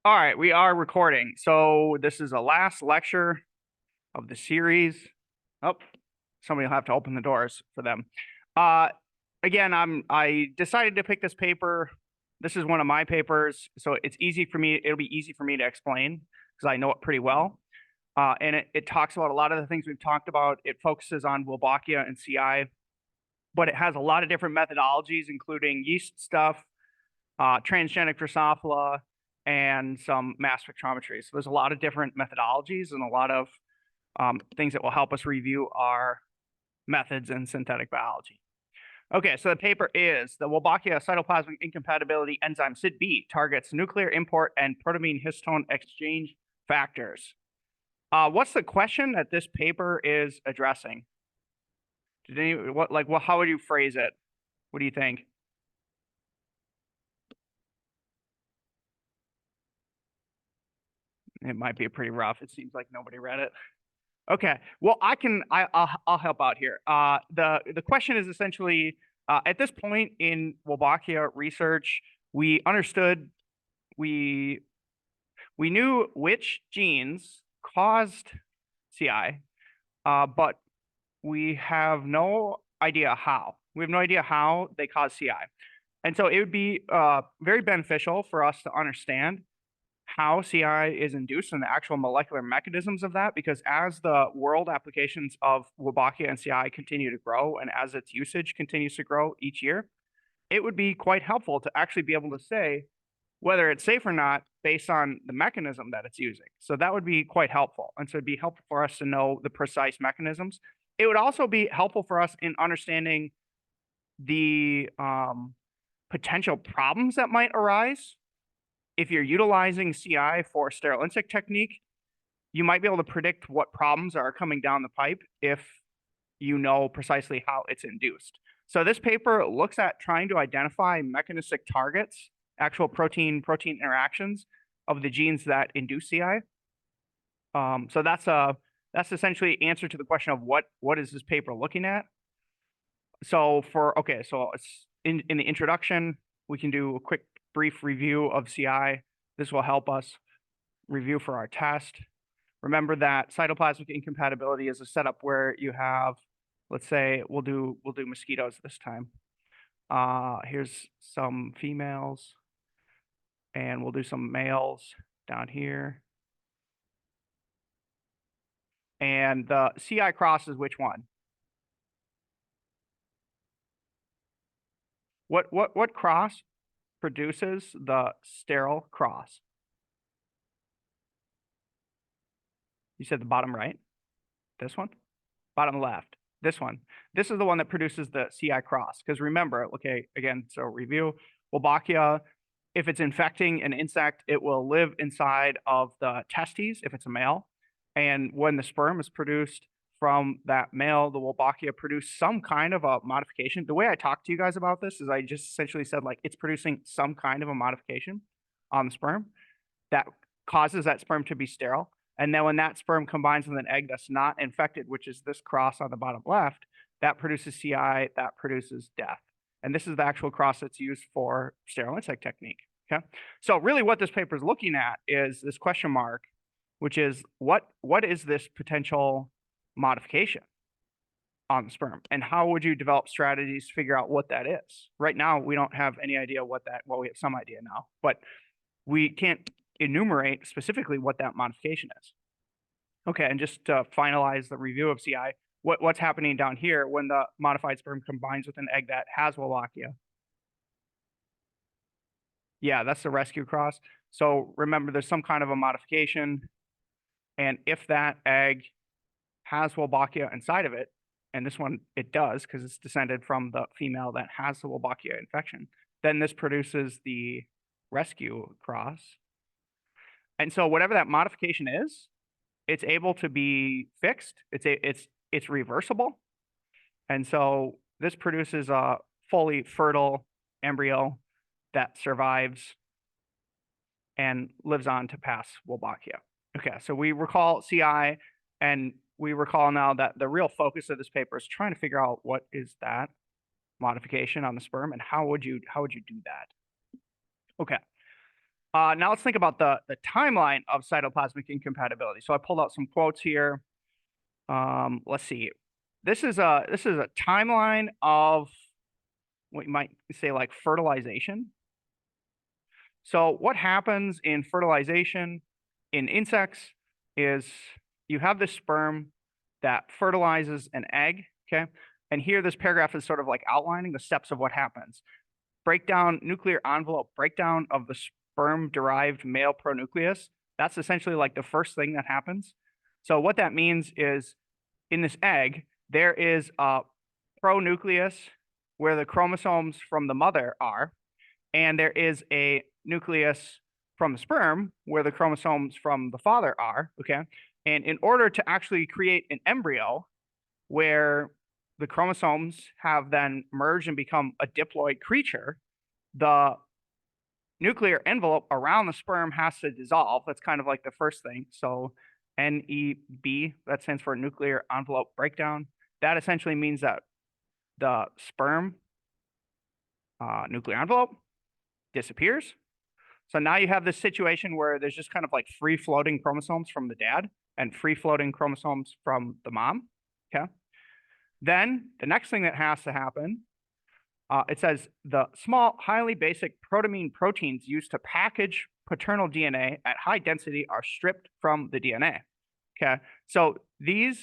All right, we are recording. So this is the last lecture of the series. Oh, somebody will have to open the doors for them. Uh, again, I decided to pick this paper. This is one of my papers, so it's easy for me. It'll be easy for me to explain because I know it pretty well. And it talks about a lot of the things we've talked about. It focuses on Wolbachia and CI, but it has a lot of different methodologies, including yeast stuff, transgenic Drosophila, and some mass spectrometry. So there's a lot of different methodologies and a lot of things that will help us review our methods in synthetic biology. Okay, so the paper is the Wolbachia cytoplasmic incompatibility enzyme SIDB targets nuclear import and protamine histone exchange factors. What's the question that this paper is addressing? How would you phrase it? What do you think? It might be pretty rough. It seems like nobody read it. Okay, well, I'll help out here. The question is essentially, at this point in Wolbachia research, we knew which genes caused CI, but we have no idea how. We have no idea how they cause CI. And so it would be very beneficial for us to understand how CI is induced and the actual molecular mechanisms of that, because as the world applications of Wolbachia and CI continue to grow and as its usage continues to grow each year, it would be quite helpful to actually be able to say whether it's safe or not based on the mechanism that it's using. So that would be quite helpful. And so it'd be helpful for us to know the precise mechanisms. It would also be helpful for us in understanding the potential problems that might arise. If you're utilizing CI for sterile insect technique, you might be able to predict what problems are coming down the pipe if you know precisely how it's induced. So this paper looks at trying to identify mechanistic targets, actual protein-protein interactions of the genes that induce CI. So that's essentially answer to the question of what is this paper looking at. So it's in the introduction, we can do a quick brief review of CI. This will help us review for our test. Remember that cytoplasmic incompatibility is a setup where you have, let's say, we'll do mosquitoes this time. Here's some females, and we'll do some males down here. And the CI cross is which one? What cross produces the sterile cross? You said the bottom right? This one? Bottom left. This one. This is the one that produces the CI cross. Because remember, okay, again, so review, Wolbachia, if it's infecting an insect, it will live inside of the testes if it's a male. And when the sperm is produced from that male, the Wolbachia produce some kind of a modification. The way I talked to you guys about this is I just essentially said like it's producing some kind of a modification on the sperm that causes that sperm to be sterile. And then when that sperm combines with an egg that's not infected, which is this cross on the bottom left, that produces CI, that produces death. And this is the actual cross that's used for sterile insect technique. Okay. So really what this paper is looking at is this question mark, which is what is this potential modification on the sperm? And how would you develop strategies to figure out what that is? Right now, we don't have any idea well, we have some idea now, but we can't enumerate specifically what that modification is. Okay, and just to finalize the review of CI, what's happening down here when the modified sperm combines with an egg that has Wolbachia? Yeah, that's the rescue cross. So remember, there's some kind of a modification, and if that egg has Wolbachia inside of it, and this one it does because it's descended from the female that has the Wolbachia infection, then this produces the rescue cross. And so whatever that modification is, it's able to be fixed. It's reversible. And so this produces a fully fertile embryo that survives and lives on to pass Wolbachia. Okay, so we recall CI, and we recall now that the real focus of this paper is trying to figure out what is that modification on the sperm and how would you do that? Okay. Now let's think about the timeline of cytoplasmic incompatibility. So I pulled out some quotes here. Let's see. This is a timeline of what you might say like fertilization. So what happens in fertilization in insects is you have this sperm that fertilizes an egg, okay? And here this paragraph is sort of like outlining the steps of what happens. Breakdown, nuclear envelope breakdown of the sperm-derived male pronucleus. That's essentially like the first thing that happens. So what that means is in this egg, there is a pronucleus where the chromosomes from the mother are, and there is a nucleus from the sperm where the chromosomes from the father are, okay? And in order to actually create an embryo where the chromosomes have then merged and become a diploid creature, the nuclear envelope around the sperm has to dissolve. That's kind of like the first thing. So NEB, that stands for nuclear envelope breakdown. That essentially means that the sperm nuclear envelope disappears. So now you have this situation where there's just kind of like free floating chromosomes from the dad and free floating chromosomes from the mom. Okay. Then the next thing that has to happen, it says the small, highly basic protamine proteins used to package paternal DNA at high density are stripped from the DNA. Okay. So these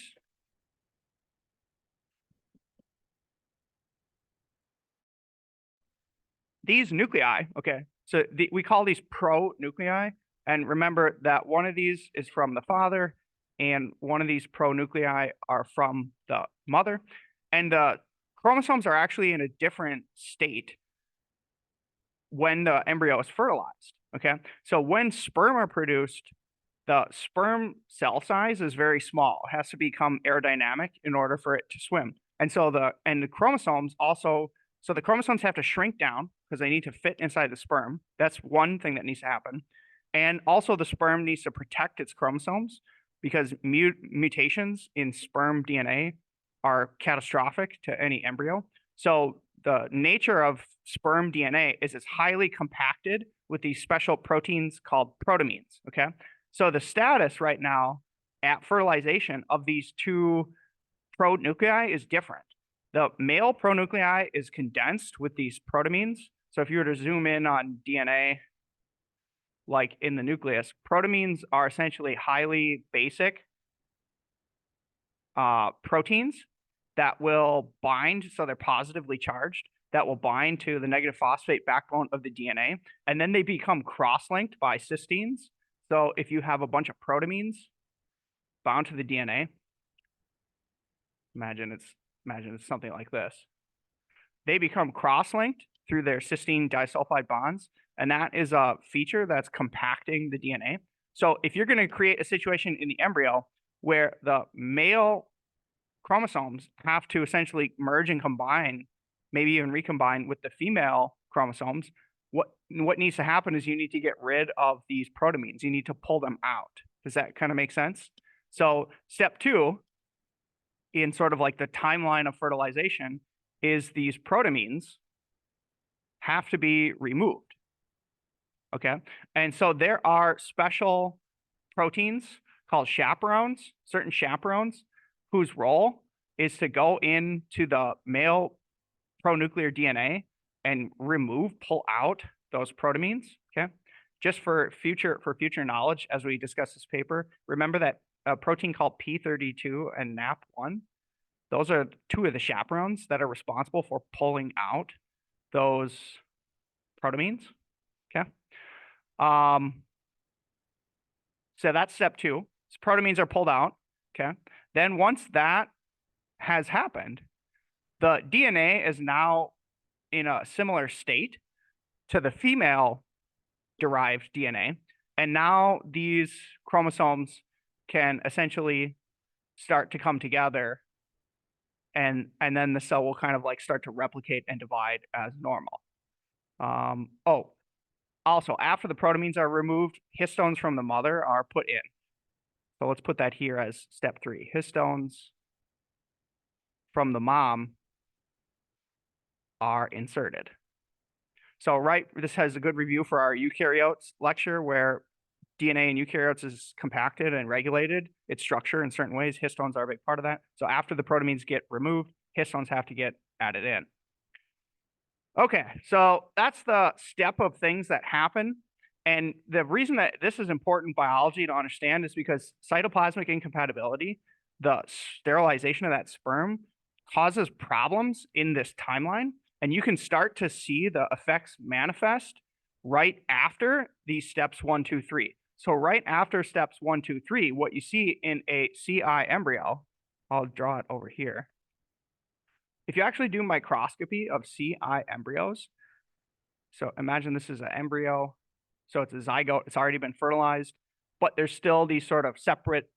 nuclei, okay, so we call these pronuclei. And remember that one of these is from the father and one of these pronuclei are from the mother. And the chromosomes are actually in a different state when the embryo is fertilized, okay? So when sperm are produced, the sperm cell size is very small. It has to become aerodynamic in order for it to swim. And so the chromosomes also, so the chromosomes have to shrink down because they need to fit inside the sperm. That's one thing that needs to happen. And also the sperm needs to protect its chromosomes because mutations in sperm DNA are catastrophic to any embryo. So the nature of sperm DNA is it's highly compacted with these special proteins called protamines, okay? So the status right now at fertilization of these two pronuclei is different. The male pronuclei is condensed with these protamines. So if you were to zoom in on DNA, like in the nucleus, protamines are essentially highly basic proteins that will bind, so they're positively charged, that will bind to the negative phosphate backbone of the DNA, and then they become cross-linked by cysteines. So if you have a bunch of protamines bound to the DNA, imagine it's something like this. They become cross-linked through their cysteine disulfide bonds, and that is a feature that's compacting the DNA. So if you're going to create a situation in the embryo where the male chromosomes have to essentially merge and combine, maybe even recombine with the female chromosomes, what needs to happen is you need to get rid of these protamines. You need to pull them out. Does that kind of make sense? So step 2 in sort of like the timeline of fertilization is these protamines have to be removed. Okay. And so there are special proteins called chaperones, certain chaperones, whose role is to go into the male pronuclear DNA and pull out those protamines. Okay. Just for future knowledge, as we discuss this paper, remember that a protein called P32 and NAP1, those are two of the chaperones that are responsible for pulling out those protamines. Okay. So that's step 2. So protamines are pulled out. Okay. Then once that has happened, the DNA is now in a similar state to the female derived DNA. And now these chromosomes can essentially start to come together, and then the cell will kind of like start to replicate and divide as normal. Also, after the protamines are removed, histones from the mother are put in. So let's put that here as step 3. Histones from the mom are inserted. So this has a good review for our eukaryotes lecture where DNA in eukaryotes is compacted and regulated its structure in certain ways. Histones are a big part of that. So after the protamines get removed, histones have to get added in. Okay, so that's the step of things that happen. And the reason that this is important biology to understand is because cytoplasmic incompatibility, the sterilization of that sperm, causes problems in this timeline. And you can start to see the effects manifest right after these steps 1, 2, 3. So right after steps 1, 2, 3, what you see in a CI embryo, I'll draw it over here. If you actually do microscopy of CI embryos, so imagine this is an embryo, so it's a zygote, it's already been fertilized, but there's still these sort of separate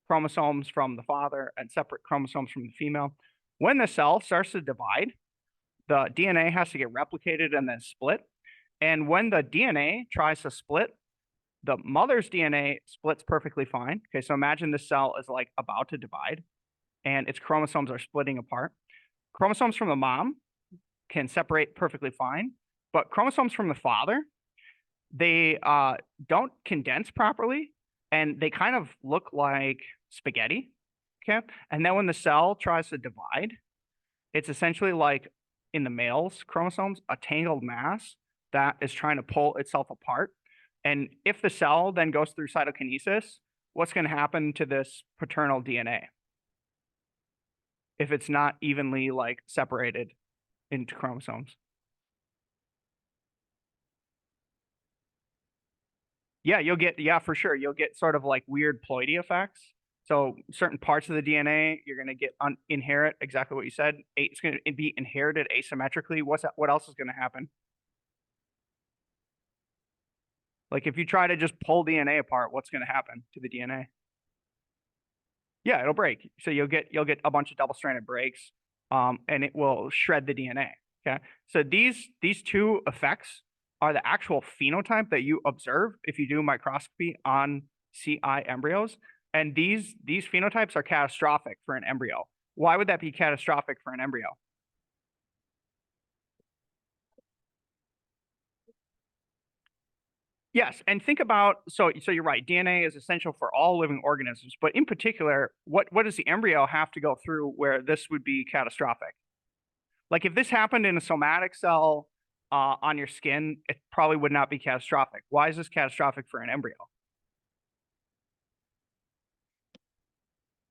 chromosomes from the father and separate chromosomes from the female. When the cell starts to divide, the DNA has to get replicated and then split. And when the DNA tries to split, the mother's DNA splits perfectly fine. Okay, so imagine this cell is like about to divide and its chromosomes are splitting apart. Chromosomes from the mom can separate perfectly fine, but chromosomes from the father, they don't condense properly and they kind of look like spaghetti. Okay, and then when the cell tries to divide, it's essentially like in the male's chromosomes, a tangled mass that is trying to pull itself apart. And if the cell then goes through cytokinesis, what's going to happen to this paternal DNA if it's not evenly like separated into chromosomes? Yeah, for sure. You'll get sort of like weird ploidy effects. So certain parts of the DNA, you're going to get inherit exactly what you said. It's going to be inherited asymmetrically. What else is going to happen? Like if you try to just pull DNA apart, what's going to happen to the DNA? Yeah, it'll break. So you'll get a bunch of double-stranded breaks, and it will shred the DNA. Okay. So these two effects are the actual phenotype that you observe if you do microscopy on CI embryos. And these phenotypes are catastrophic for an embryo. Why would that be catastrophic for an embryo? Yes, and think about so you're right. DNA is essential for all living organisms, but in particular, what does the embryo have to go through where this would be catastrophic? Like if this happened in a somatic cell on your skin, it probably would not be catastrophic. Why is this catastrophic for an embryo?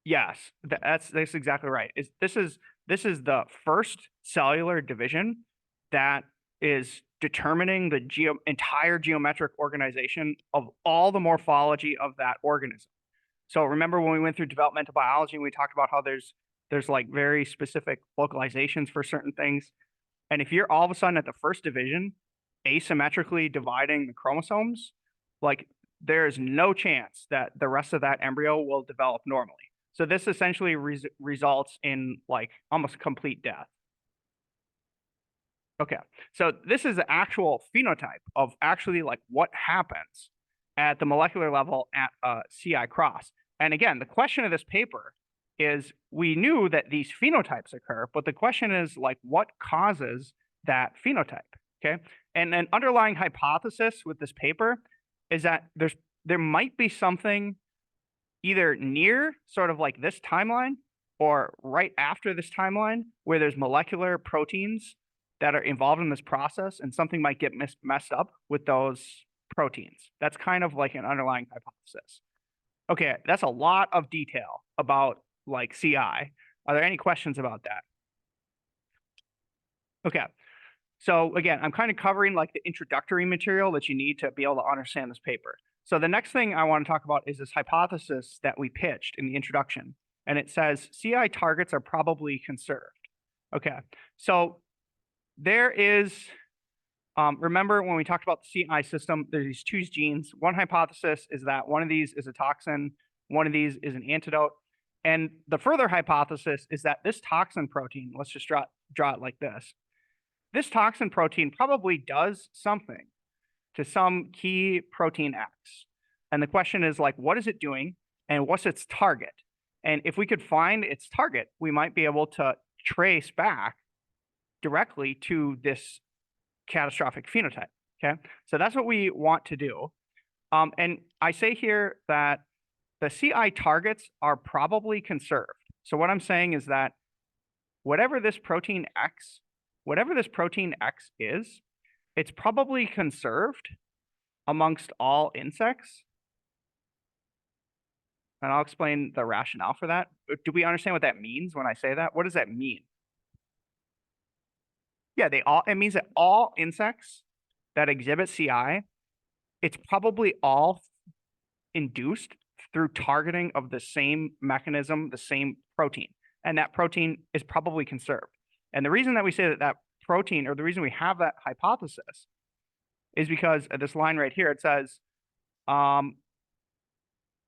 Yes, that's exactly right. This is the first cellular division that is determining the entire geometric organization of all the morphology of that organism. So remember when we went through developmental biology and we talked about how there's like very specific localizations for certain things. And if you're all of a sudden at the first division, asymmetrically dividing the chromosomes, like there is no chance that the rest of that embryo will develop normally. So this essentially results in like almost complete death. Okay, so this is the actual phenotype of actually like what happens at the molecular level at CI cross. And again, the question of this paper is we knew that these phenotypes occur, but the question is like what causes that phenotype, okay? And an underlying hypothesis with this paper is that there might be something either near sort of like this timeline or right after this timeline where there's molecular proteins that are involved in this process and something might get messed up with those proteins. That's kind of like an underlying hypothesis. Okay, that's a lot of detail about like CI. Are there any questions about that? Okay, so again, I'm kind of covering like the introductory material that you need to be able to understand this paper. So the next thing I want to talk about is this hypothesis that we pitched in the introduction. And it says CI targets are probably conserved. Okay, so there is, remember when we talked about the CI system, there's these two genes. One hypothesis is that one of these is a toxin, one of these is an antidote. And the further hypothesis is that this toxin protein, let's just draw it like this. This toxin protein probably does something to some key protein X. And the question is like, what is it doing and what's its target? And if we could find its target, we might be able to trace back directly to this catastrophic phenotype. Okay, so that's what we want to do. And I say here that the CI targets are probably conserved. So what I'm saying is that whatever this protein X is, it's probably conserved amongst all insects. And I'll explain the rationale for that. Do we understand what that means when I say that? What does that mean? Yeah, it means that all insects that exhibit CI, it's probably all induced through targeting of the same mechanism, the same protein. And that protein is probably conserved. And the reason that we say that protein, or the reason we have that hypothesis, is because at this line right here, it says,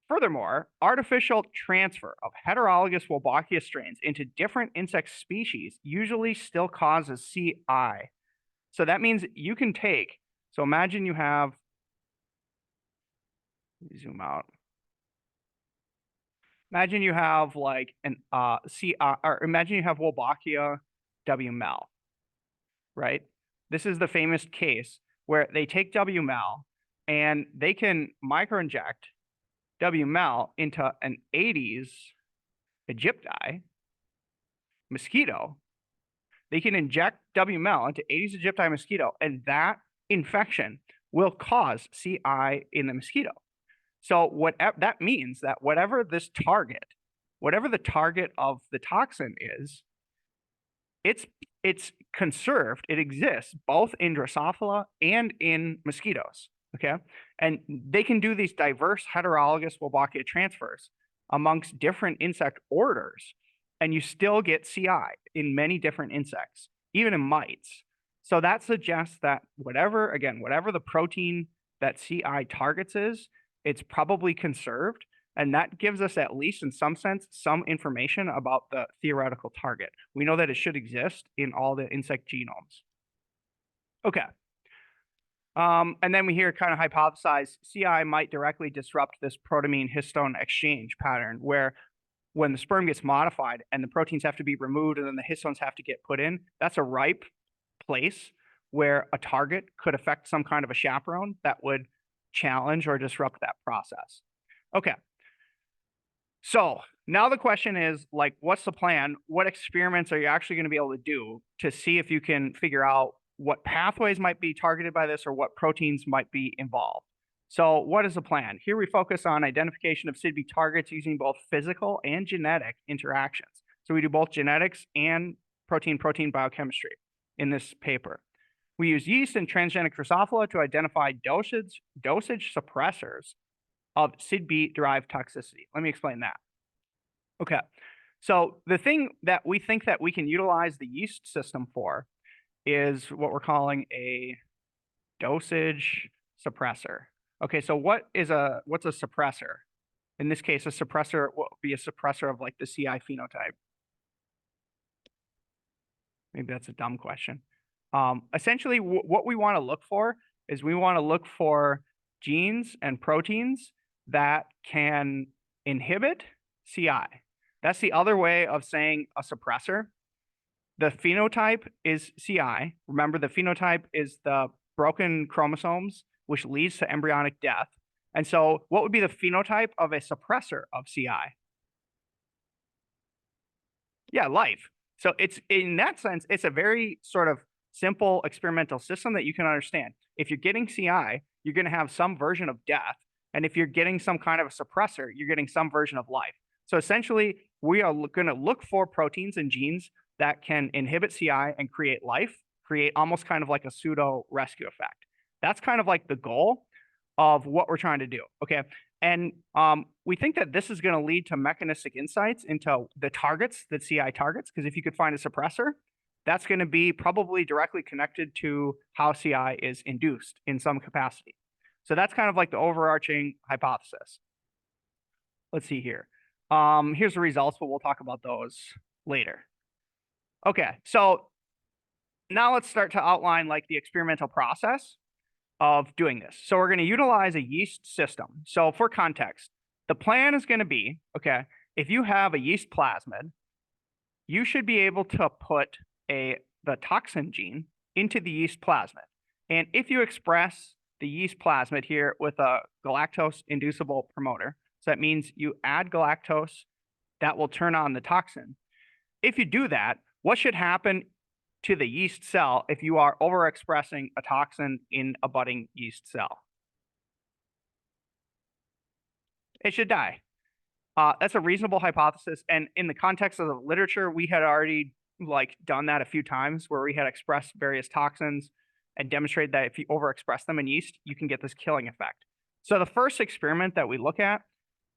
furthermore, artificial transfer of heterologous Wolbachia strains into different insect species usually still causes CI. So that means you can take, so imagine you have, zoom out. Imagine you have like an CI, or imagine you have Wolbachia WMel, right? This is the famous case where they take WMel and they can microinject WMel into an Aedes aegypti mosquito. They can inject WMel into Aedes aegypti mosquito, and that infection will cause CI in the mosquito. So whatever that means, that whatever the target of the toxin is, it's conserved. It exists both in Drosophila and in mosquitoes. Okay, and they can do these diverse heterologous Wolbachia transfers amongst different insect orders, and you still get CI in many different insects, even in mites. So that suggests that whatever the protein that CI targets is, it's probably conserved. And that gives us, at least in some sense, some information about the theoretical target. We know that it should exist in all the insect genomes. Okay. And then we here kind of hypothesize CI might directly disrupt this protamine histone exchange pattern, where when the sperm gets modified and the proteins have to be removed and then the histones have to get put in, that's a ripe place where a target could affect some kind of a chaperone that would challenge or disrupt that process. Okay. So now the question is, like, what's the plan? What experiments are you actually going to be able to do to see if you can figure out what pathways might be targeted by this or what proteins might be involved? So what is the plan? Here we focus on identification of CIDB targets using both physical and genetic interactions. So we do both genetics and protein-protein biochemistry in this paper. We use yeast and transgenic Drosophila to identify dosage suppressors of CIDB-derived toxicity. Let me explain that. Okay, so the thing that we think that we can utilize the yeast system for is what we're calling a dosage suppressor. Okay, so what's a suppressor? In this case, a suppressor will be a suppressor of like the CI phenotype. Maybe that's a dumb question. Essentially, what we want to look for is we want to look for genes and proteins that can inhibit CI. That's the other way of saying a suppressor. The phenotype is CI. Remember, the phenotype is the broken chromosomes, which leads to embryonic death. And so what would be the phenotype of a suppressor of CI? Yeah, life. So it's, in that sense, it's a very sort of simple experimental system that you can understand. If you're getting CI, you're going to have some version of death. And if you're getting some kind of a suppressor, you're getting some version of life. So essentially, we are going to look for proteins and genes that can inhibit CI and create life, create almost kind of like a pseudo rescue effect. That's kind of like the goal of what we're trying to do. Okay. And we think that this is going to lead to mechanistic insights into the targets that CI targets, because if you could find a suppressor, that's going to be probably directly connected to how CI is induced in some capacity. So that's kind of like the overarching hypothesis. Let's see here. Here's the results, but we'll talk about those later. Okay, so now let's start to outline like the experimental process of doing this. So we're going to utilize a yeast system. So for context, the plan is going to be, okay, if you have a yeast plasmid, you should be able to put the toxin gene into the yeast plasmid. And if you express the yeast plasmid here with a galactose-inducible promoter, so that means you add galactose, that will turn on the toxin. If you do that, what should happen to the yeast cell if you are overexpressing a toxin in a budding yeast cell? It should die. That's a reasonable hypothesis, and in the context of the literature, we had already done that a few times where we had expressed various toxins and demonstrated that if you overexpress them in yeast, you can get this killing effect. So the first experiment that we look at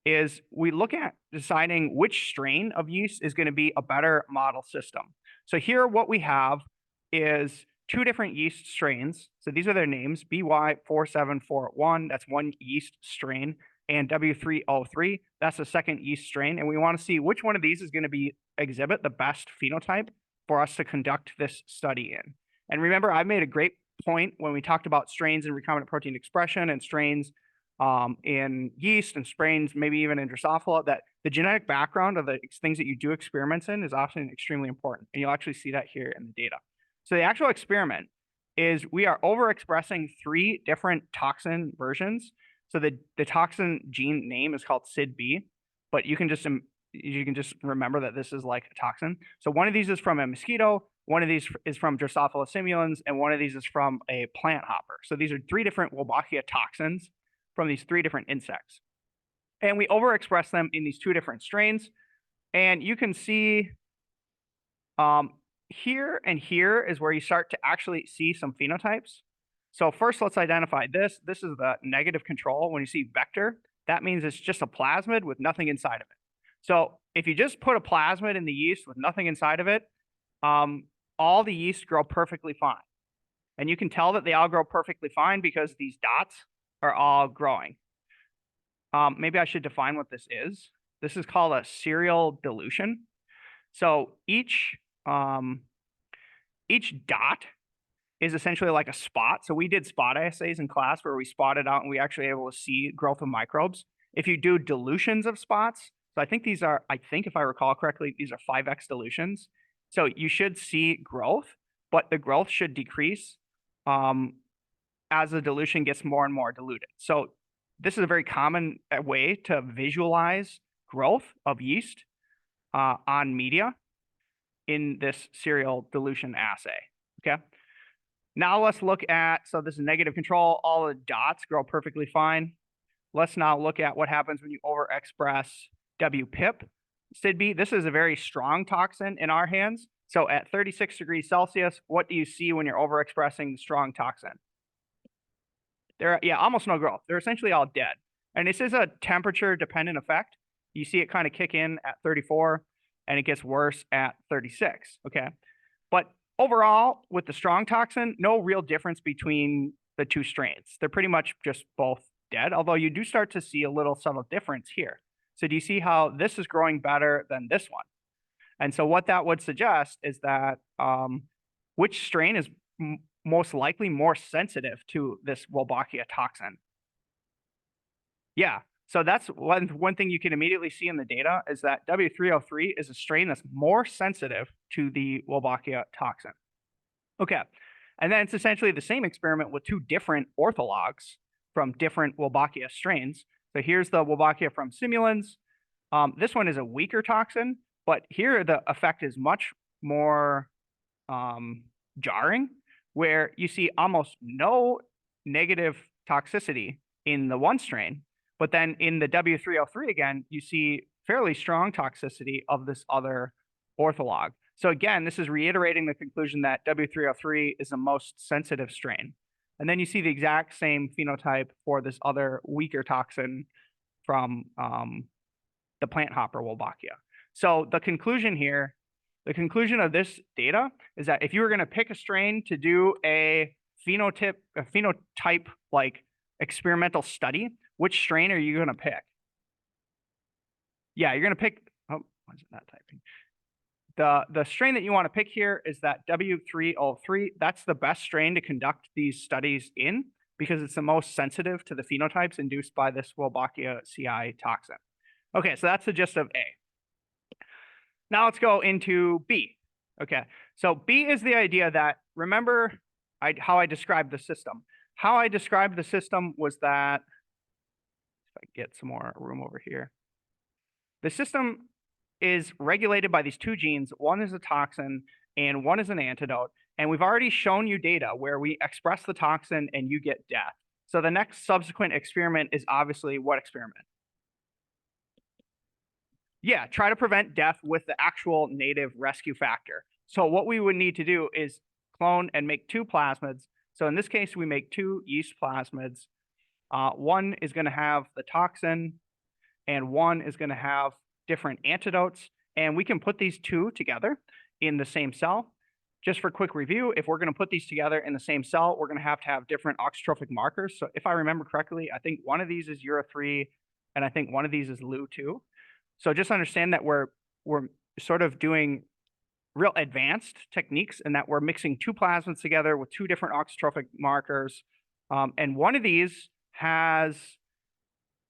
is we look at deciding which strain of yeast is going to be a better model system. So here what we have is two different yeast strains. So these are their names, BY4741, that's one yeast strain, and W303, that's the second yeast strain. And we want to see which one of these is going to exhibit the best phenotype for us to conduct this study in. And remember, I made a great point when we talked about strains in recombinant protein expression and strains in yeast and strains maybe even in Drosophila, that the genetic background of the things that you do experiments in is often extremely important. And you'll actually see that here in the data. So the actual experiment is we are overexpressing 3 different toxin versions. So the toxin gene name is called SIDB, but you can just remember that this is like a toxin. So one of these is from a mosquito, one of these is from Drosophila simulans, and one of these is from a plant hopper. So these are 3 different Wolbachia toxins from these 3 different insects. And we overexpress them in these 2 different strains. And you can see here and here is where you start to actually see some phenotypes. So first, let's identify this. This is the negative control. When you see vector, that means it's just a plasmid with nothing inside of it. So if you just put a plasmid in the yeast with nothing inside of it, all the yeast grow perfectly fine. And you can tell that they all grow perfectly fine because these dots are all growing. Maybe I should define what this is. This is called a serial dilution. So each dot is essentially like a spot. So we did spot assays in class where we spotted out and we actually able to see growth of microbes. If you do dilutions of spots, so I think if I recall correctly, these are 5x dilutions. So you should see growth, but the growth should decrease as the dilution gets more and more diluted. So this is a very common way to visualize growth of yeast on media in this serial dilution assay, okay? Now let's look at, so this is negative control, all the dots grow perfectly fine. Let's now look at what happens when you overexpress WPIP SIDB. This is a very strong toxin in our hands. So at 36 degrees Celsius, what do you see when you're overexpressing the strong toxin? Almost no growth. They're essentially all dead. And this is a temperature dependent effect. You see it kind of kick in at 34 and it gets worse at 36, okay? But overall, with the strong toxin, no real difference between the 2 strains. They're pretty much just both dead, although you do start to see a little subtle difference here. So do you see how this is growing better than this one? And so what that would suggest is that which strain is most likely more sensitive to this Wolbachia toxin? Yeah, so that's one thing you can immediately see in the data is that W303 is a strain that's more sensitive to the Wolbachia toxin. Okay, and then it's essentially the same experiment with 2 different orthologs from different Wolbachia strains. So here's the Wolbachia from simulans. This one is a weaker toxin, but here the effect is much more jarring, where you see almost no negative toxicity in the one strain, but then in the W303 again, you see fairly strong toxicity of this other ortholog. So again, this is reiterating the conclusion that W303 is the most sensitive strain. And then you see the exact same phenotype for this other weaker toxin from the plant hopper Wolbachia. So the conclusion here, the conclusion of this data is that if you were going to pick a strain to do a phenotype like experimental study, which strain are you going to pick? Yeah, you're going to pick, oh, why is it not typing? The strain that you want to pick here is that W303. That's the best strain to conduct these studies in because it's the most sensitive to the phenotypes induced by this Wolbachia CI toxin. Okay, so that's the gist of A. Now let's go into B. Okay, so B is the idea that, remember how I described the system. How I described the system was that, if I get some more room over here, the system is regulated by these two genes. One is a toxin and one is an antidote. And we've already shown you data where we express the toxin and you get death. So the next subsequent experiment is obviously what experiment? Yeah, try to prevent death with the actual native rescue factor. So what we would need to do is clone and make two plasmids. So in this case, we make two yeast plasmids. One is going to have the toxin and one is going to have different antidotes. And we can put these two together in the same cell. Just for quick review, if we're going to put these together in the same cell, we're going to have different oxytrophic markers. So if I remember correctly, I think one of these is Ura3 and I think one of these is Lu2. So just understand that we're sort of doing real advanced techniques and that we're mixing two plasmids together with two different oxytrophic markers. And one of these has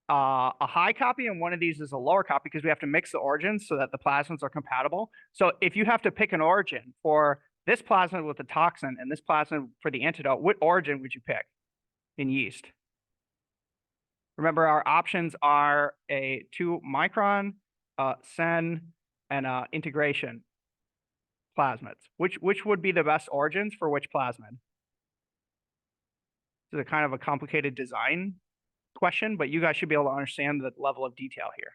a high copy and one of these is a lower copy because we have to mix the origins so that the plasmids are compatible. So if you have to pick an origin for this plasmid with the toxin and this plasmid for the antidote, what origin would you pick in yeast? Remember, our options are a 2-micron, sen, and integration plasmids. Which would be the best origins for which plasmid? This is a kind of a complicated design question, but you guys should be able to understand the level of detail here.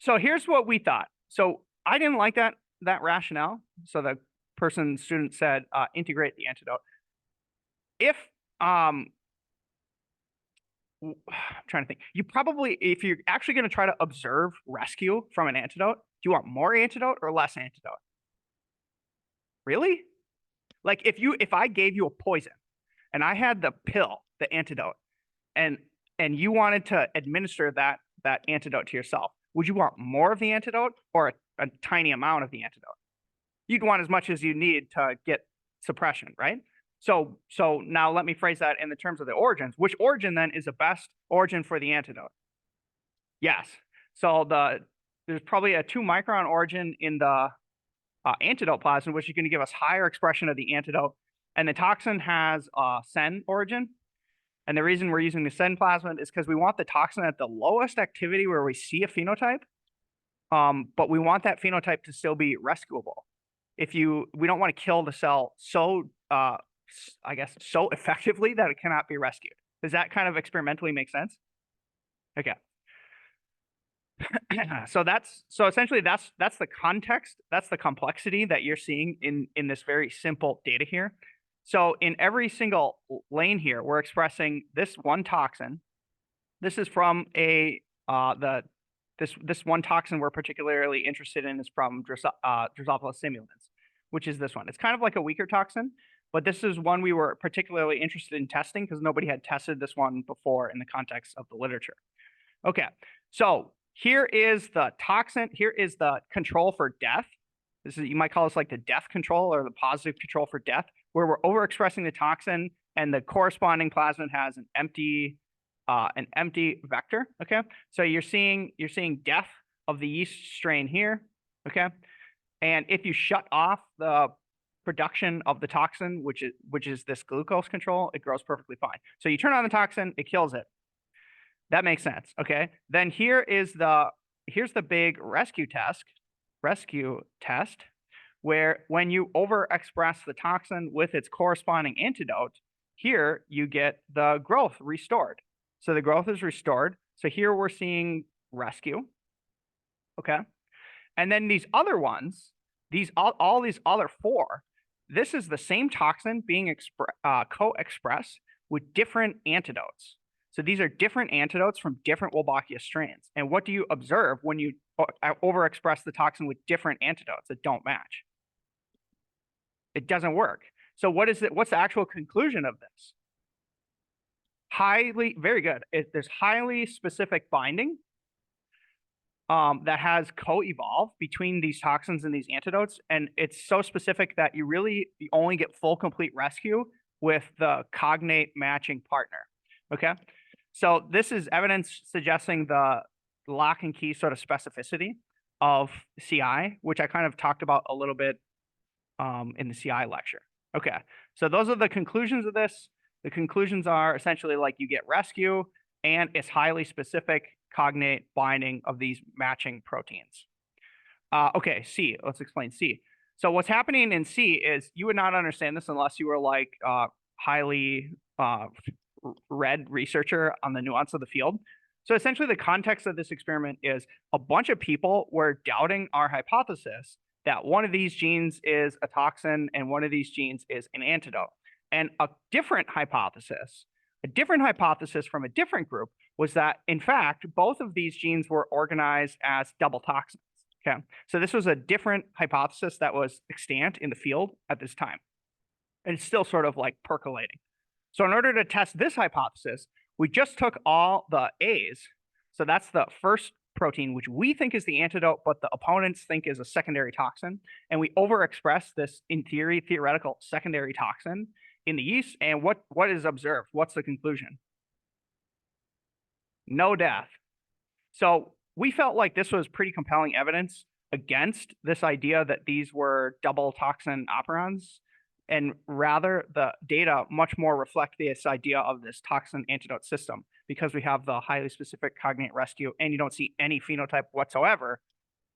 So here's what we thought. So I didn't like that rationale. So the student said, integrate the antidote. If I'm trying to think, you probably, if you're actually going to try to observe rescue from an antidote, do you want more antidote or less antidote? Really? Like if I gave you a poison and I had the pill, the antidote, and you wanted to administer that antidote to yourself, would you want more of the antidote or a tiny amount of the antidote? You'd want as much as you need to get suppression, right? So now let me phrase that in the terms of the origins. Which origin then is the best origin for the antidote? Yes. So there's probably a 2-micron origin in the antidote plasmid, which is going to give us higher expression of the antidote. And the toxin has a sen origin. And the reason we're using the sen plasmid is because we want the toxin at the lowest activity where we see a phenotype, but we want that phenotype to still be rescuable. We don't want to kill the cell so, I guess, so effectively that it cannot be rescued. Does that kind of experimentally make sense? Okay. So essentially that's the context, that's the complexity that you're seeing in this very simple data here. So in every single lane here, we're expressing this one toxin. This is from this one toxin we're particularly interested in is from Drosophila simulans, which is this one. It's kind of like a weaker toxin, but this is one we were particularly interested in testing because nobody had tested this one before in the context of the literature. Okay, so here is the toxin. Here is the control for death. You might call this like the death control or the positive control for death, where we're overexpressing the toxin and the corresponding plasmid has an empty vector. Okay, so you're seeing death of the yeast strain here. Okay, and if you shut off the production of the toxin, which is this glucose control, it grows perfectly fine. So you turn on the toxin, it kills it. That makes sense. Okay, then here's the big rescue test, where when you overexpress the toxin with its corresponding antidote, here you get the growth restored. So the growth is restored. So here we're seeing rescue. Okay, and then these other ones, all these other four, this is the same toxin being co-expressed with different antidotes. So these are different antidotes from different Wolbachia strains. And what do you observe when you overexpress the toxin with different antidotes that don't match? It doesn't work. So what's the actual conclusion of this? Very good. There's highly specific binding that has co-evolved between these toxins and these antidotes. And it's so specific that you only get full complete rescue with the cognate matching partner. Okay. So this is evidence suggesting the lock and key sort of specificity of CI, which I kind of talked about a little bit in the CI lecture. Okay, so those are the conclusions of this. The conclusions are essentially like you get rescue and it's highly specific cognate binding of these matching proteins. Okay, C, let's explain C. So what's happening in C is you would not understand this unless you were like highly read researcher on the nuance of the field. So essentially the context of this experiment is a bunch of people were doubting our hypothesis that one of these genes is a toxin and one of these genes is an antidote. And a different hypothesis from a different group was that, in fact, both of these genes were organized as double toxins. Okay, so this was a different hypothesis that was extant in the field at this time. And it's still sort of like percolating. So in order to test this hypothesis, we just took all the A's. So that's the first protein, which we think is the antidote, but the opponents think is a secondary toxin. And we overexpress this, in theory, theoretical secondary toxin in the yeast. And what is observed? What's the conclusion? No death. So we felt like this was pretty compelling evidence against this idea that these were double toxin operons, and rather the data much more reflect this idea of this toxin antidote system because we have the highly specific cognate rescue and you don't see any phenotype whatsoever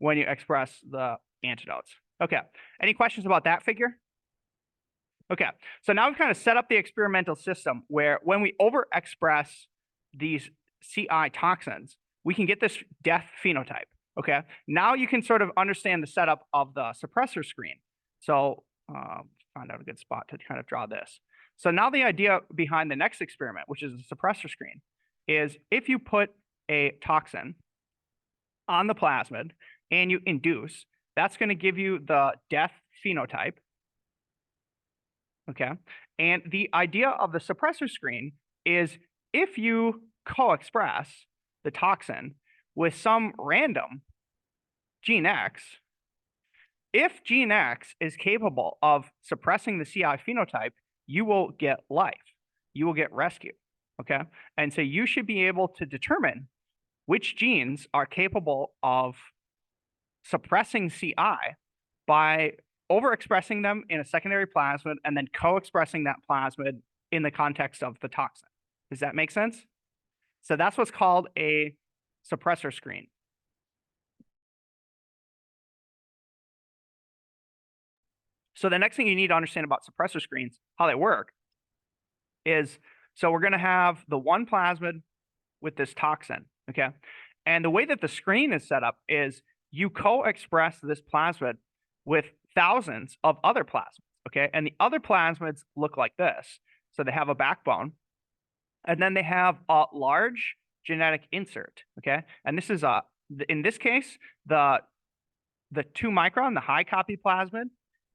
when you express the antidotes. Okay, any questions about that figure? Okay, so now we've kind of set up the experimental system where when we overexpress these CI toxins, we can get this death phenotype. Okay, now you can sort of understand the setup of the suppressor screen. So find out a good spot to kind of draw this. So now the idea behind the next experiment, which is the suppressor screen, is if you put a toxin on the plasmid and you induce, that's going to give you the death phenotype. Okay, and the idea of the suppressor screen is if you co-express the toxin with some random gene X, if gene X is capable of suppressing the CI phenotype, you will get life. You will get rescue. Okay, and so you should be able to determine which genes are capable of suppressing CI by overexpressing them in a secondary plasmid and then co-expressing that plasmid in the context of the toxin. Does that make sense? So that's what's called a suppressor screen. So the next thing you need to understand about suppressor screens, how they work, is so we're going to have the one plasmid with this toxin, okay? And the way that the screen is set up is you co-express this plasmid with thousands of other plasmids, okay? And the other plasmids look like this. So they have a backbone, and then they have a large genetic insert, okay? And this is in this case, the 2 micron, the high copy plasmid,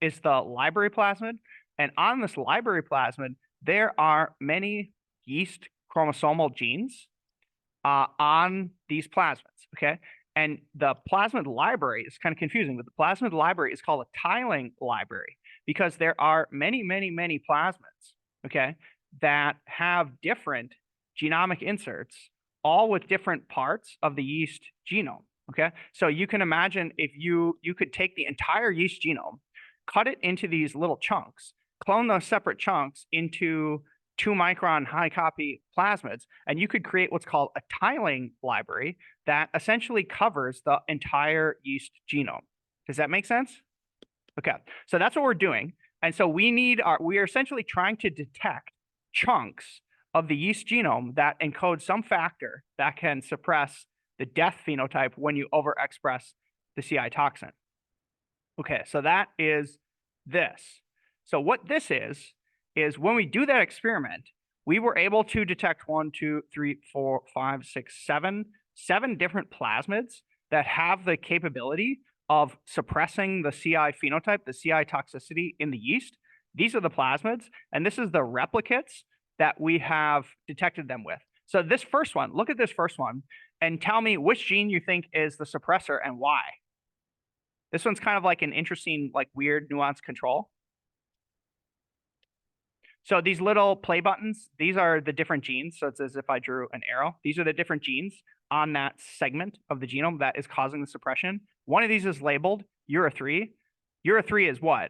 is the library plasmid. And on this library plasmid, there are many yeast chromosomal genes on these plasmids, okay? And the plasmid library is kind of confusing, but the plasmid library is called a tiling library because there are many, many, many plasmids, okay, that have different genomic inserts, all with different parts of the yeast genome, okay? So you can imagine if you could take the entire yeast genome, cut it into these little chunks, clone those separate chunks into 2 micron high copy plasmids, and you could create what's called a tiling library that essentially covers the entire yeast genome. Does that make sense? Okay, so that's what we're doing. And so we are essentially trying to detect chunks of the yeast genome that encode some factor that can suppress the death phenotype when you overexpress the CI toxin. Okay, so that is this. So what this is when we do that experiment, we were able to detect 1, 2, 3, 4, 5, 6, 7 different plasmids that have the capability of suppressing the CI phenotype, the CI toxicity in the yeast. These are the plasmids, and this is the replicates that we have detected them with. So this first one, look at this first one, and tell me which gene you think is the suppressor and why. This one's kind of like an interesting, like weird nuanced control. So these little play buttons, these are the different genes. So it's as if I drew an arrow. These are the different genes on that segment of the genome that is causing the suppression. One of these is labeled Ura3. Ura3 is what?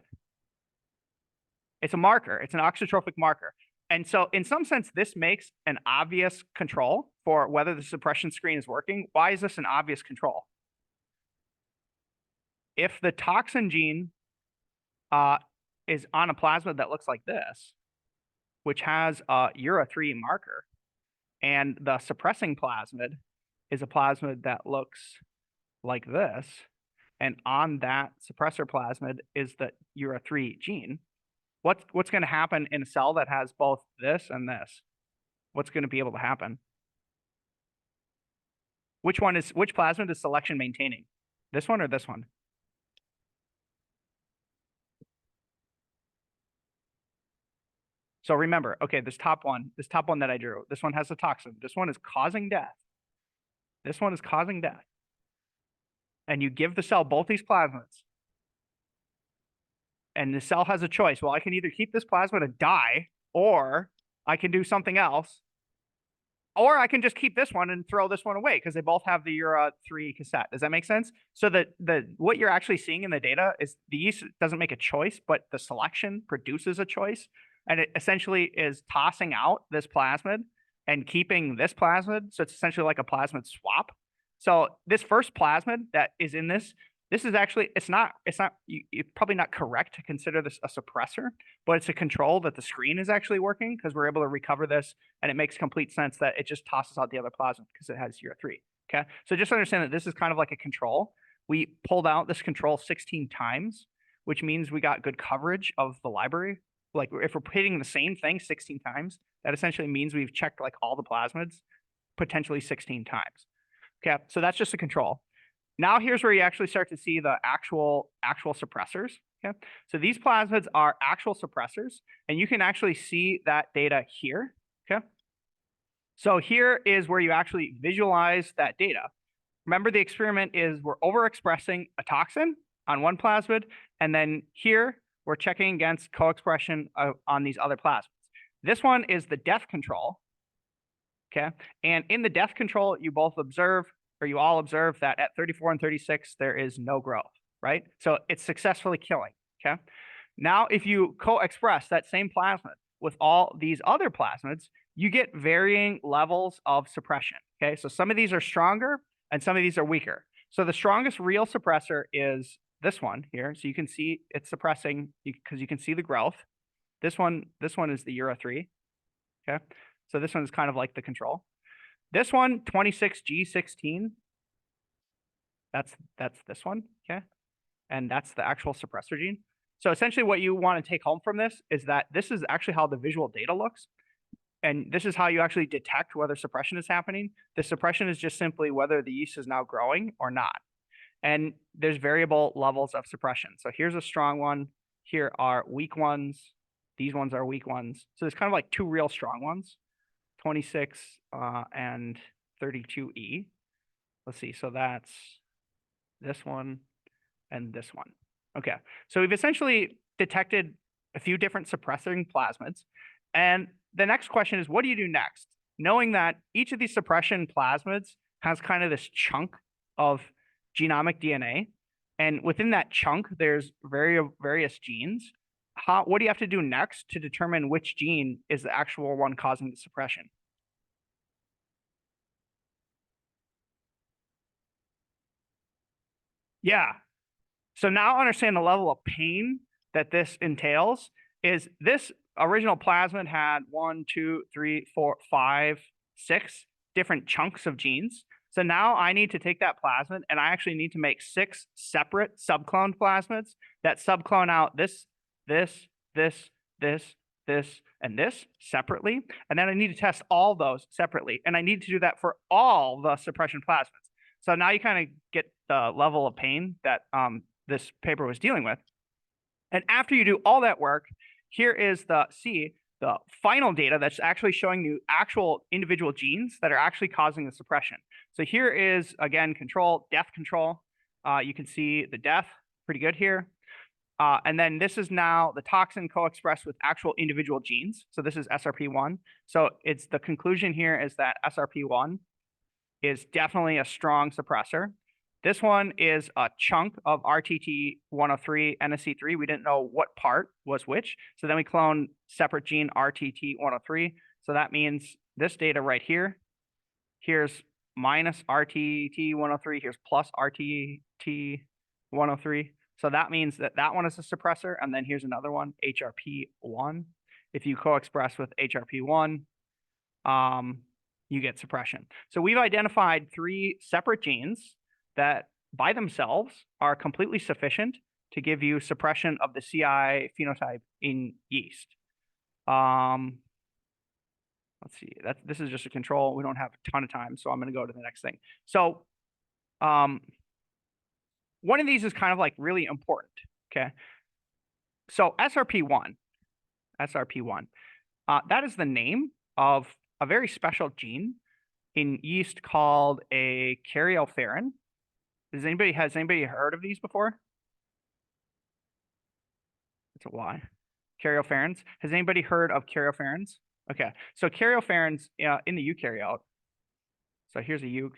It's a marker. It's an oxytrophic marker. And so in some sense, this makes an obvious control for whether the suppression screen is working. Why is this an obvious control? If the toxin gene is on a plasmid that looks like this, which has a Ura3 marker, and the suppressing plasmid is a plasmid that looks like this, and on that suppressor plasmid is the Ura3 gene, what's going to happen in a cell that has both this and this? What's going to be able to happen? Which plasmid is selection maintaining? This one or this one? So remember, okay, this top one that I drew, this one has a toxin. This one is causing death. This one is causing death. And you give the cell both these plasmids. And the cell has a choice. Well, I can either keep this plasmid and die, or I can do something else. Or I can just keep this one and throw this one away because they both have the Ura3 cassette. Does that make sense? So what you're actually seeing in the data is the yeast doesn't make a choice, but the selection produces a choice. And it essentially is tossing out this plasmid and keeping this plasmid. So it's essentially like a plasmid swap. So this first plasmid that is in this is actually, it's probably not correct to consider this a suppressor, but it's a control that the screen is actually working because we're able to recover this, and it makes complete sense that it just tosses out the other plasmid because it has Ura3. Okay, so just understand that this is kind of like a control. We pulled out this control 16 times, which means we got good coverage of the library. Like if we're hitting the same thing 16 times, that essentially means we've checked like all the plasmids potentially 16 times. Okay, so that's just a control. Now here's where you actually start to see the actual suppressors. Okay, so these plasmids are actual suppressors, and you can actually see that data here. Okay, so here is where you actually visualize that data. Remember, the experiment is we're overexpressing a toxin on one plasmid, and then here we're checking against co-expression on these other plasmids. This one is the death control. Okay, and in the death control, you all observe that at 34 and 36, there is no growth, right? So it's successfully killing, okay? Now, if you co-express that same plasmid with all these other plasmids, you get varying levels of suppression, okay? So some of these are stronger and some of these are weaker. So the strongest real suppressor is this one here. So you can see it's suppressing because you can see the growth. This one is the Ura3, okay? So this one is kind of like the control. This one, 26G16, that's this one, okay? And that's the actual suppressor gene. So essentially what you want to take home from this is that this is actually how the visual data looks. And this is how you actually detect whether suppression is happening. The suppression is just simply whether the yeast is now growing or not. And there's variable levels of suppression. So here's a strong one. Here are weak ones. These ones are weak ones. So there's kind of like two real strong ones. 26 and 32E. Let's see, so that's this one and this one. Okay, so we've essentially detected a few different suppressing plasmids. And the next question is, what do you do next? Knowing that each of these suppression plasmids has kind of this chunk of genomic DNA, and within that chunk, there's various genes. What do you have to do next to determine which gene is the actual one causing the suppression? Yeah. So now understand the level of pain that this entails. Is this original plasmid had 1, 2, 3, 4, 5, 6 different chunks of genes. So now I need to take that plasmid and I actually need to make 6 separate subcloned plasmids that subclone out this, and this separately. And then I need to test all those separately. And I need to do that for all the suppression plasmids. So now you kind of get the level of pain that this paper was dealing with. And after you do all that work, here is the final data that's actually showing you actual individual genes that are actually causing the suppression. So here is, again, death control. You can see the death, pretty good here. And then this is now the toxin co-expressed with actual individual genes. So this is SRP1. So it's the conclusion here is that SRP1 is definitely a strong suppressor. This one is a chunk of RTT103 NSC3. We didn't know what part was which. So then we clone separate gene RTT103. So that means this data right here, here's minus RTT103, here's plus RTT103. So that means that that one is a suppressor. And then here's another one, HRP1. If you co-express with HRP1, you get suppression. So we've identified 3 separate genes that by themselves are completely sufficient to give you suppression of the CI phenotype in yeast. Let's see, this is just a control. We don't have a ton of time, so I'm going to go to the next thing. So one of these is kind of like really important, okay? So SRP1, that is the name of a very special gene in yeast called a caryophyrin. Has anybody heard of these before? That's a Y. Caryopherins. Has anybody heard of caryopherins? Okay, so caryopherins in the eukaryote. So here's a euc,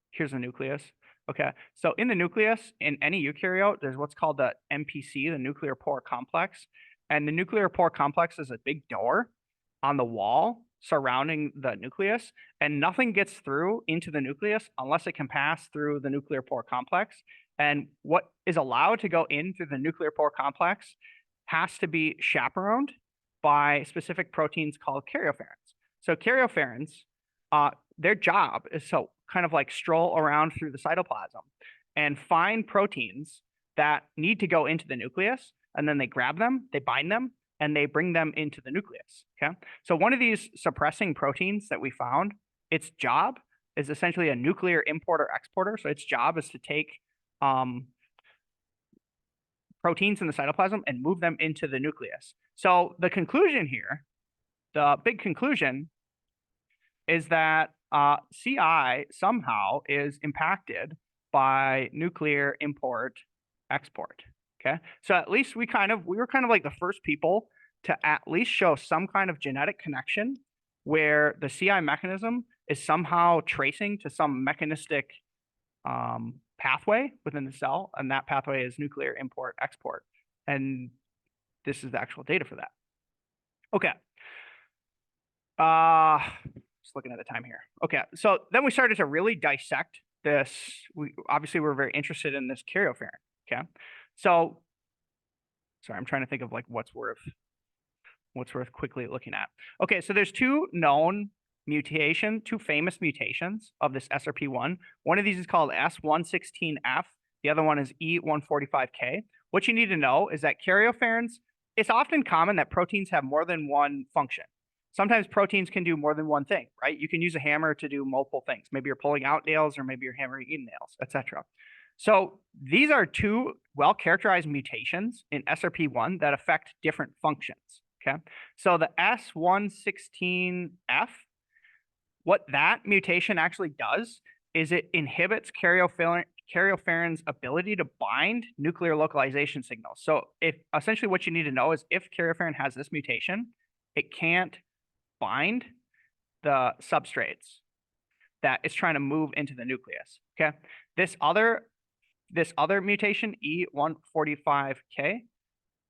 here's a nucleus. Okay, so in the nucleus, in any eukaryote, there's what's called the NPC, the nuclear pore complex. And the nuclear pore complex is a big door on the wall surrounding the nucleus, and nothing gets through into the nucleus unless it can pass through the nuclear pore complex. And what is allowed to go in through the nuclear pore complex has to be chaperoned by specific proteins called caryopherins. So caryopherins, their job is to kind of like stroll around through the cytoplasm and find proteins that need to go into the nucleus, and then they grab them, they bind them, and they bring them into the nucleus, okay? So one of these suppressing proteins that we found, its job is essentially a nuclear importer-exporter. So its job is to take proteins in the cytoplasm and move them into the nucleus. So the conclusion here, the big conclusion, is that CI somehow is impacted by nuclear import-export. Okay, so at least we were kind of like the first people to at least show some kind of genetic connection where the CI mechanism is somehow tracing to some mechanistic pathway within the cell, and that pathway is nuclear import-export. And this is the actual data for that. Okay. Just looking at the time here. Okay, so then we started to really dissect this. Obviously we're very interested in this caryophyrin. Okay, so sorry, I'm trying to think of like what's worth quickly looking at. Okay, so there's 2 famous mutations of this SRP1. One of these is called S116F. The other one is E145K. What you need to know is that caryopherins, it's often common that proteins have more than one function. Sometimes proteins can do more than one thing, right? You can use a hammer to do multiple things. Maybe you're pulling out nails, or maybe you're hammering in nails, etc. So these are 2 well-characterized mutations in SRP1 that affect different functions, okay? So the S116F, what that mutation actually does is it inhibits caryophyrin's ability to bind nuclear localization signals. So essentially what you need to know is if caryophyrin has this mutation, it can't bind the substrates that it's trying to move into the nucleus, okay? This other mutation, E145K,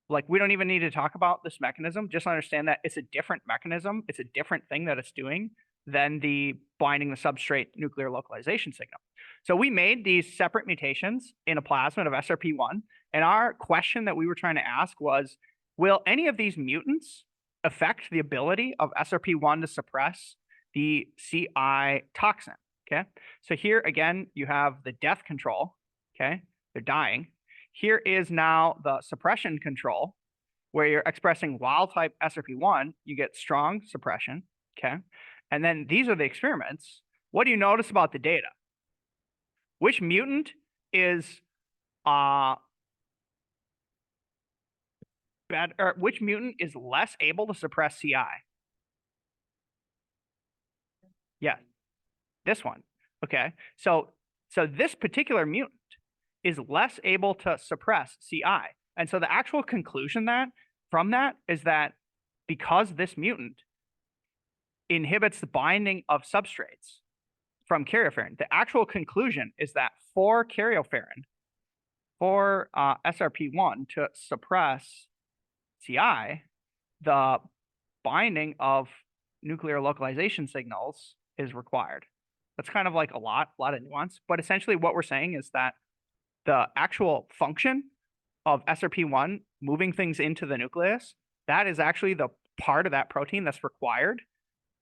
like we don't even need to talk about this mechanism. Just understand that it's a different mechanism. It's a different thing that it's doing than the binding the substrate nuclear localization signal. So we made these separate mutations in a plasmid of SRP1, and our question that we were trying to ask was, will any of these mutants affect the ability of SRP1 to suppress the CI toxin, okay? So here again, you have the death control, okay? They're dying. Here is now the suppression control, where you're expressing wild type SRP1, you get strong suppression, okay? And then these are the experiments. What do you notice about the data? Which mutant is which mutant is less able to suppress CI? Yeah, this one. Okay, so this particular mutant is less able to suppress CI. And so the actual conclusion from that is that because this mutant inhibits the binding of substrates from carioferin. The actual conclusion is that for carioferin, for SRP1 to suppress CI, the binding of nuclear localization signals is required. That's kind of like a lot of nuance, but essentially what we're saying is that the actual function of SRP1 moving things into the nucleus, that is actually the part of that protein that's required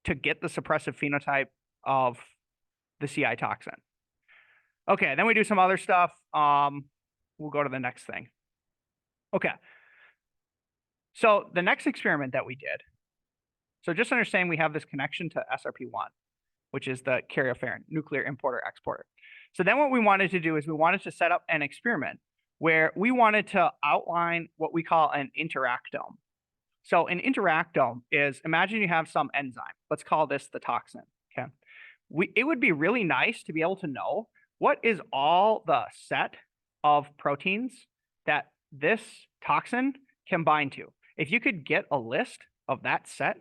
to get the suppressive phenotype of the CI toxin. Okay, then we do some other stuff. We'll go to the next thing. Okay. So the next experiment that we did, so just understand we have this connection to SRP1, which is the carioferin, nuclear importer exporter. So then what we wanted to do is we wanted to set up an experiment where we wanted to outline what we call an interactome. So an interactome is, imagine you have some enzyme. Let's call this the toxin, okay? It would be really nice to be able to know what is all the set of proteins that this toxin can bind to. If you could get a list of that set,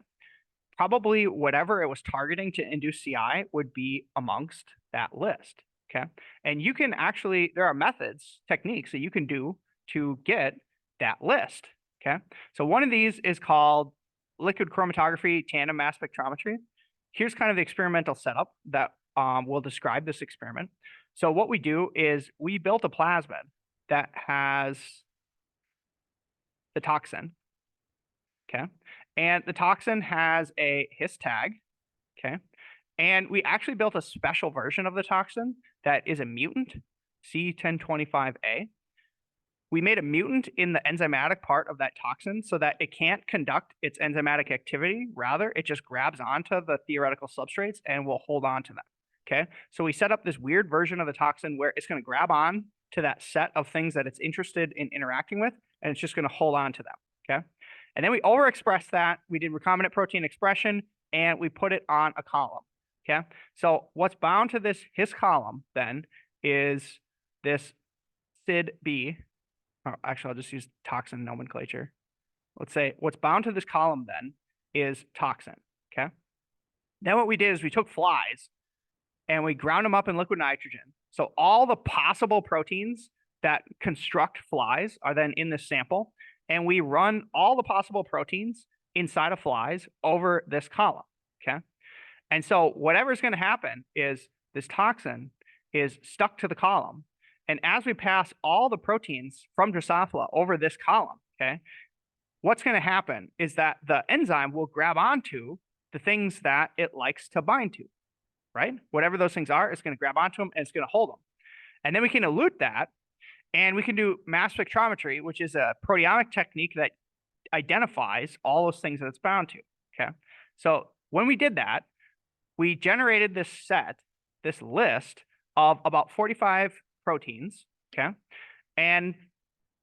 probably whatever it was targeting to induce CI would be amongst that list, okay? And you can actually, there are methods, techniques that you can do to get that list, okay? So one of these is called liquid chromatography tandem mass spectrometry. Here's kind of the experimental setup that will describe this experiment. So what we do is we built a plasmid that has the toxin, okay? And the toxin has a his tag, okay? And we actually built a special version of the toxin that is a mutant, C1025A. We made a mutant in the enzymatic part of that toxin so that it can't conduct its enzymatic activity. Rather, it just grabs onto the theoretical substrates and will hold on to them, okay? So we set up this weird version of the toxin where it's going to grab on to that set of things that it's interested in interacting with, and it's just going to hold on to them, okay? And then we overexpressed that. We did recombinant protein expression, and we put it on a column, okay? So what's bound to this his column then is this SID-B. Oh, actually, I'll just use toxin nomenclature. Let's say what's bound to this column then is toxin, okay? Then what we did is we took flies and we ground them up in liquid nitrogen. So all the possible proteins that construct flies are then in this sample, and we run all the possible proteins inside of flies over this column, okay? And so whatever's going to happen is this toxin is stuck to the column. And as we pass all the proteins from Drosophila over this column, okay, what's going to happen is that the enzyme will grab onto the things that it likes to bind to, right? Whatever those things are, it's going to grab onto them and it's going to hold them. And then we can elute that, and we can do mass spectrometry, which is a proteomic technique that identifies all those things that it's bound to, okay? So when we did that, we generated this set, this list of about 45 proteins, okay? And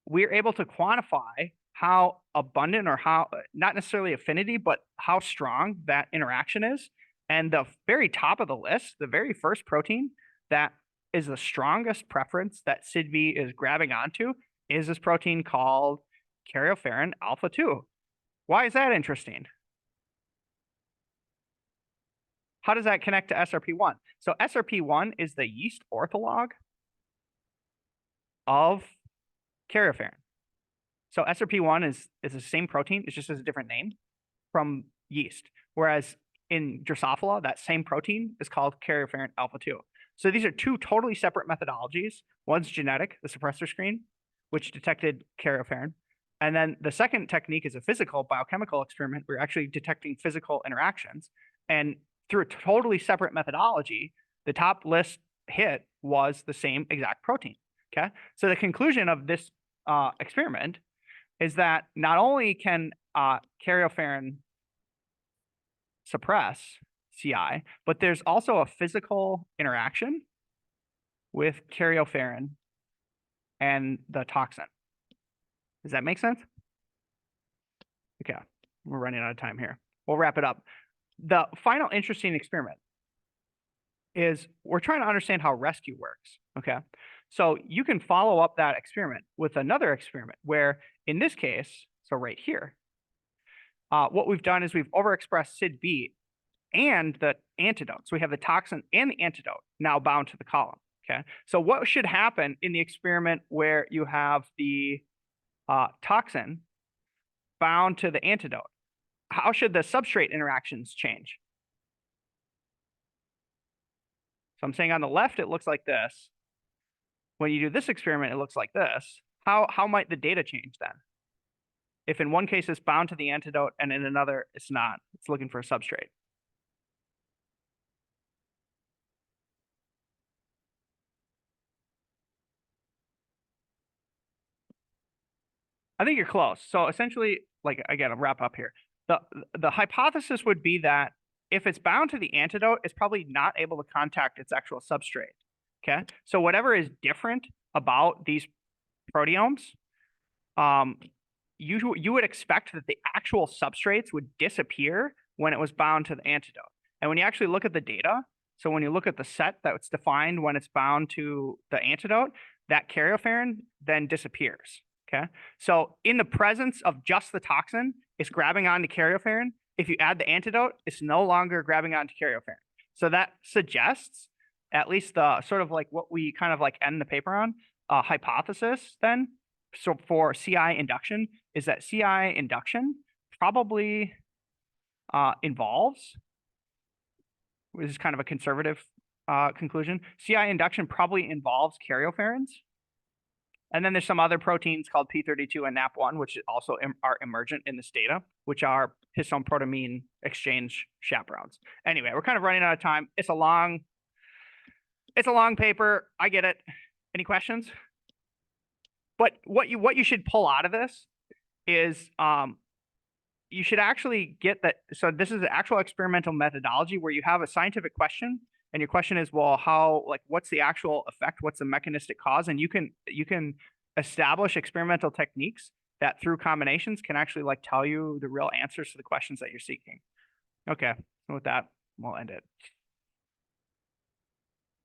we're able to quantify how abundant, or how, not necessarily affinity, but how strong that interaction is. And the very top of the list, the very first protein that is the strongest preference that SID-B is grabbing onto is this protein called carioferin alpha 2. Why is that interesting? How does that connect to SRP1? So SRP1 is the yeast ortholog of carioferin. So SRP1 is the same protein, it just has a different name from yeast. Whereas in Drosophila, that same protein is called carioferin alpha 2. So these are two totally separate methodologies. One's genetic, the suppressor screen, which detected carioferin. And then the second technique is a physical biochemical experiment. We're actually detecting physical interactions. And through a totally separate methodology, the top list hit was the same exact protein, okay? So the conclusion of this experiment is that not only can carioferin suppress CI, but there's also a physical interaction with carioferin and the toxin. Does that make sense? Okay, we're running out of time here. We'll wrap it up. The final interesting experiment is we're trying to understand how rescue works, okay? So you can follow up that experiment with another experiment where, in this case, so right here, what we've done is we've overexpressed SID-B, and the antidote. So we have the toxin and the antidote now bound to the column. Okay. So what should happen in the experiment where you have the toxin bound to the antidote? How should the substrate interactions change? So I'm saying on the left, it looks like this. When you do this experiment, it looks like this. How might the data change then? If in one case it's bound to the antidote and in another it's not, it's looking for a substrate. I think you're close. So essentially, like again, I'll wrap up here. The hypothesis would be that if it's bound to the antidote, it's probably not able to contact its actual substrate. Okay. So whatever is different about these proteomes, you would expect that the actual substrates would disappear when it was bound to the antidote. And when you actually look at the data, so when you look at the set that's defined when it's bound to the antidote, that karyofuran then disappears. Okay. So in the presence of just the toxin, it's grabbing onto karyofuran. If you add the antidote, it's no longer grabbing onto karyofuran. So that suggests, at least the sort of like what we kind of like end the paper on, hypothesis then, so for CI induction, is that CI induction probably involves, this is kind of a conservative conclusion, CI induction probably involves karyopharans. And then there's some other proteins called P32 and NAP1, which also are emergent in this data, which are histone protamine exchange chaperones. Anyway, we're kind of running out of time. It's a long paper. I get it. Any questions? But what you should pull out of this is you should actually get that. So this is an actual experimental methodology where you have a scientific question, and your question is, well, what's the actual effect? What's the mechanistic cause? And you can establish experimental techniques that through combinations can actually like tell you the real answers to the questions that you're seeking. Okay, with that, we'll end it.